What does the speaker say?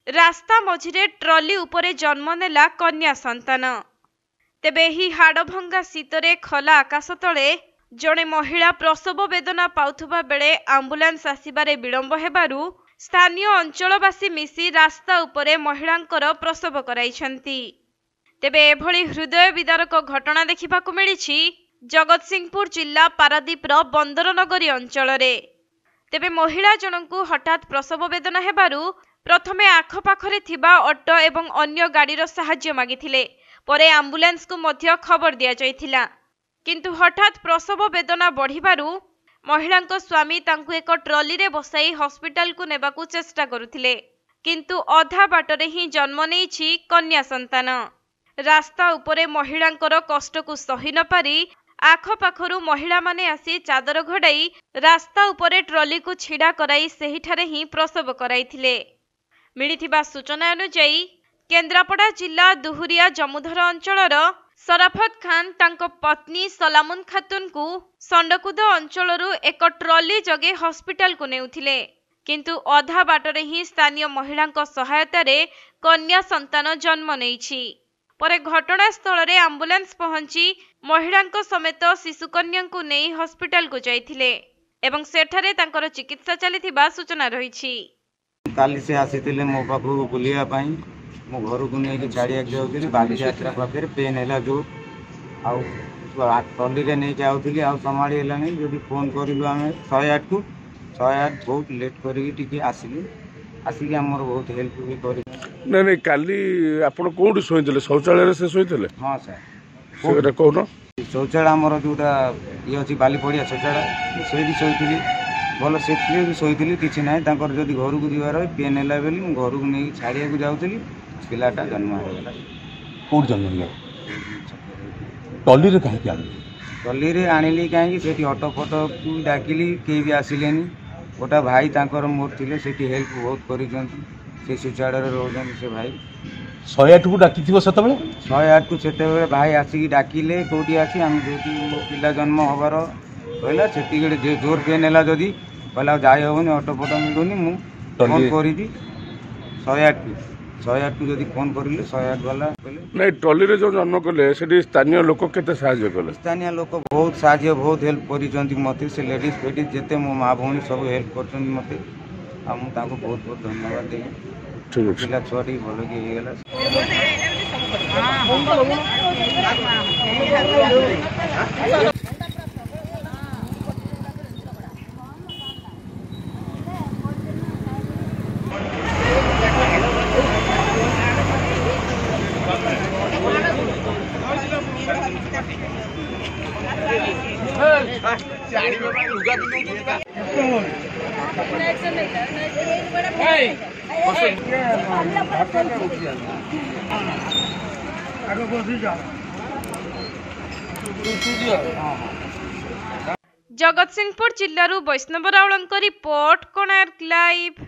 रास्ता मझिरे ट्रली उपरे जन्म नेला कन्या संतान। तेबे ही हाड़भंगा शीतरे खला आकाश तले जड़े महिला प्रसव वेदना पाउथुबा बेले आंबुलांस आसिबारे विलंब हेबारु स्थानीय अंचलवासी मिसी रास्ता उपरे महिलांकर प्रसव कराइछंती। तेबे एभली हृदय विदारक घटना देखिबाकु मिलिछि जगतसिंहपुर जिला पारादीपर बंदरनगरी अंचल रे। तेबे महिला जनकु हठात प्रसव वेदना हेबारु प्रथमे आखपाखरे थिबा ऑटो एवं अन्य गाड़ीर साहाय्य मागिथिले। परे आंबुलांस को मध्य खबर दिया जायथिला। किंतु हठात प्रसव वेदना बढ़िबारु महिलांको स्वामी तांकु एक ट्रली रे बसाई हॉस्पिटल को नेबाकु चेष्टा करुथिले। किंतु अधा बाटरे ही जन्म नेइछि कन्या संतान। रास्ता उपरे महिलांकर कष्ट को सही न पारी आखपाखरु महिला माने आसी चादर घोड़ाई रास्ता उपरे ट्रली को छिड़ा कराई सेहिठारे ही प्रसव कराइथिले। मिलिथिबा सूचना अनुसार केन्द्रापड़ा जिला दुहुरिया जमुधर अंचलर सराफत खान तांको पत्नी सलामुन खातुन को संडकुद अंचलरू एक ट्रली जगे हॉस्पिटल को नेउथिले। किंतु अधा बाटरे ही स्थानीय महिलांको सहायता रे कन्या संतान जन्म नेइछि। परे घटनास्थल रे आंबुलांस पहुंची महिलांको समेत शिशुकन्या को नेई हॉस्पिटल को जाइथिले एवं सेठारे तांकर चिकित्सा चलिथिबा सूचना रहिछि। काली से आसीथिले मो पाखु बुलिया पई मो घर को नहीं छाड़िया जाऊँगी बाली यात्रा पाखे पेन है जो ट्रली रे नहीं जाऊँगी आ संभाली है जो फोन करूँ आम 108 को 108 बहुत लेट करके आसिली आसिक आमर बहुत हेल्प भी कर नहीं काली आपण कौन शोते शौचालय से शोते? हाँ सर कौन शौचालय आमर जोटा ये अच्छी बाली पड़िया शौचालय से शोली भल से भी शोली किसी ना जदि घर को जीवार पेन है बोली घर को नहीं छाड़िया जाऊँगी पिलाटा जन्म होगा। कौन जन्म टली टली आनिली कहीं ऑटो फटो को डाकिली कहीं भी आसिले गोटा भाई तांकर मोर थे से हेल्प बहुत कर शौचालय रोज से भाई 108 को डाकी 108 को से भाई आसिक डाकिले कौटी आसी आम जो पिला जन्म हबार कहला से जोर पेन है जदि कहला जाए हेनी ऑटो फटो मिलूनी मुझे फोन करी 108 को जब फोन करें 108 वाला नहीं ट्रली रे जो जन्म कले से स्थानीय लोक केते साहाय्य कले? स्थानीय लोक बहुत साहाय्य बहुत हेल्प कर मत से लेडीज फेडीज जिते मो माँ भौणी सब हेल्प कर मत बहुत बहुत धन्यवाद देवी पिला छुआटी भल कि जगतसिंहपुर जिल्लारू वैष्णव रावलଙ୍କ रिपोर्ट कोणार्क लाइव।